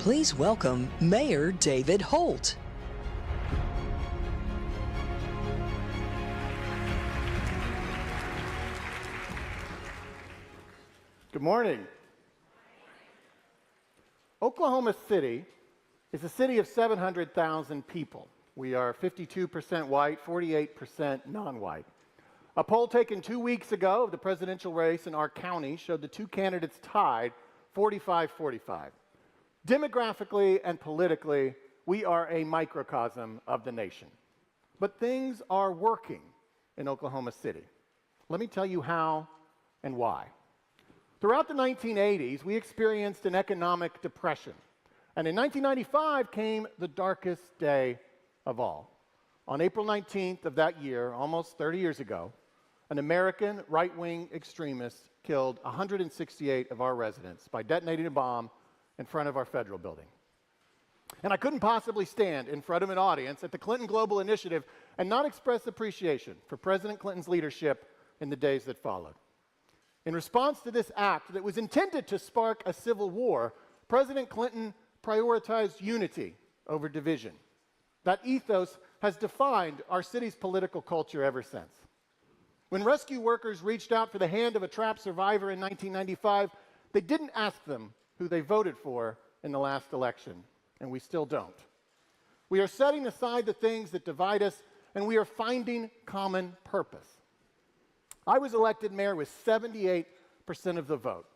Please welcome Mayor David Holt. Good morning. Oklahoma City is a city of 700,000 people. We are 52% white, 48% non-white. A poll taken 2 weeks ago of the presidential race in our county showed the two candidates tied 45-45. Demographically and politically, we are a microcosm of the nation. But things are working in Oklahoma City. Let me tell you how and why. Throughout the 1980s, we experienced an economic depression. And in 1995 came the darkest day of all. On April 19th of that year, almost 30 years ago, an American right-wing extremist killed 168 of our residents by detonating a bomb in front of our federal building. And I couldn't possibly stand in front of an audience at the Clinton Global Initiative and not express appreciation for President Clinton's leadership in the days that followed. In response to this act that was intended to spark a civil war, President Clinton prioritized unity over division. That ethos has defined our city's political culture ever since. When rescue workers reached out for the hand of a trapped survivor in 1995, they didn't ask them who they voted for in the last election, and we still don't. We are setting aside the things that divide us, and we are finding common purpose. I was elected mayor with 78% of the vote.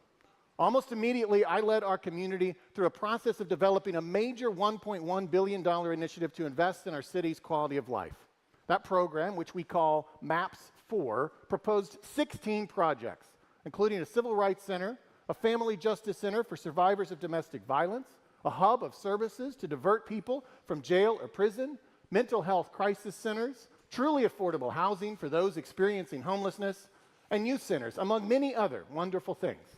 Almost immediately, I led our community through a process of developing a major $1.1 billion initiative to invest in our city's quality of life. That program, which we call MAPS 4, proposed 16 projects, including a civil rights center, a family justice center for survivors of domestic violence, a hub of services to divert people from jail or prison, mental health crisis centers, truly affordable housing for those experiencing homelessness, and youth centers, among many other wonderful things.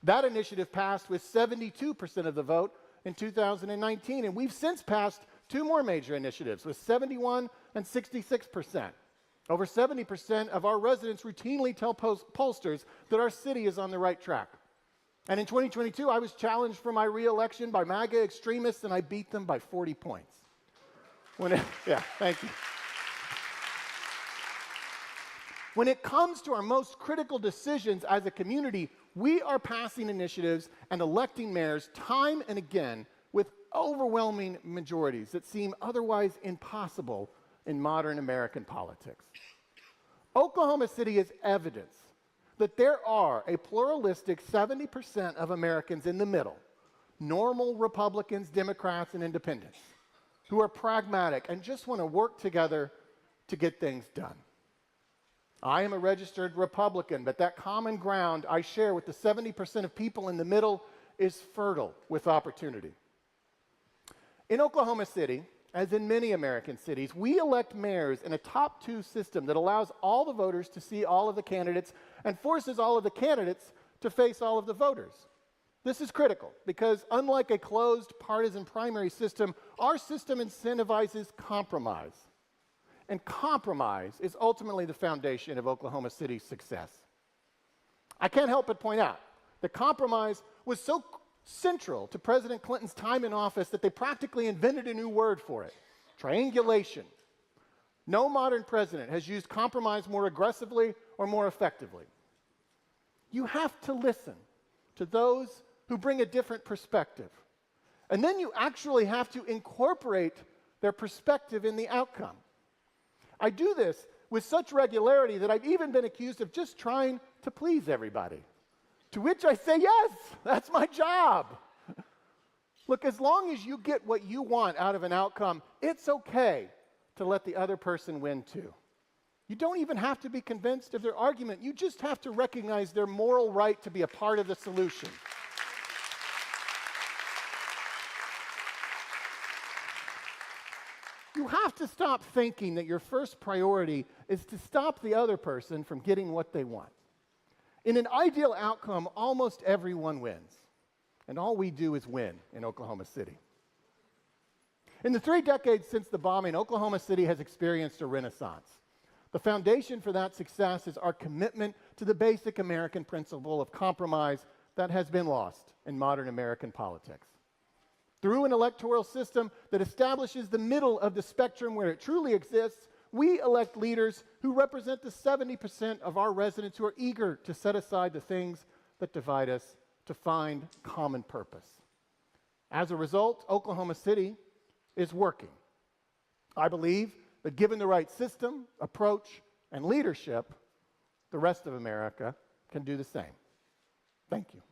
That initiative passed with 72% of the vote in 2019, and we've since passed two more major initiatives with 71 and 66%. Over 70% of our residents routinely tell pollsters that our city is on the right track. And in 2022, I was challenged for my re-election by MAGA extremists, and I beat them by 40 points. Thank you. When it comes to our most critical decisions as a community, we are passing initiatives and electing mayors time and again with overwhelming majorities that seem otherwise impossible in modern American politics. Oklahoma City is evidence that there are a pluralistic 70% of Americans in the middle, normal Republicans, Democrats, and independents, who are pragmatic and just want to work together to get things done. I am a registered Republican, but that common ground I share with the 70% of people in the middle is fertile with opportunity. In Oklahoma City, as in many American cities, we elect mayors in a top-two system that allows all the voters to see all of the candidates and forces all of the candidates to face all of the voters. This is critical because unlike a closed partisan primary system, our system incentivizes compromise. And compromise is ultimately the foundation of Oklahoma City's success. I can't help but point out that compromise was so central to President Clinton's time in office that they practically invented a new word for it: triangulation. No modern president has used compromise more aggressively or more effectively. You have to listen to those who bring a different perspective. And then you actually have to incorporate their perspective in the outcome. I do this with such regularity that I've even been accused of just trying to please everybody. To which I say, yes, that's my job. Look, as long as you get what you want out of an outcome, it's okay to let the other person win too. You don't even have to be convinced of their argument. You just have to recognize their moral right to be a part of the solution. You have to stop thinking that your first priority is to stop the other person from getting what they want. In an ideal outcome, almost everyone wins. And all we do is win in Oklahoma City. In the 3 decades since the bombing, Oklahoma City has experienced a renaissance. The foundation for that success is our commitment to the basic American principle of compromise that has been lost in modern American politics. Through an electoral system that establishes the middle of the spectrum where it truly exists, we elect leaders who represent the 70% of our residents who are eager to set aside the things that divide us to find common purpose. As a result, Oklahoma City is working. I believe that given the right system, approach, and leadership, the rest of America can do the same. Thank you.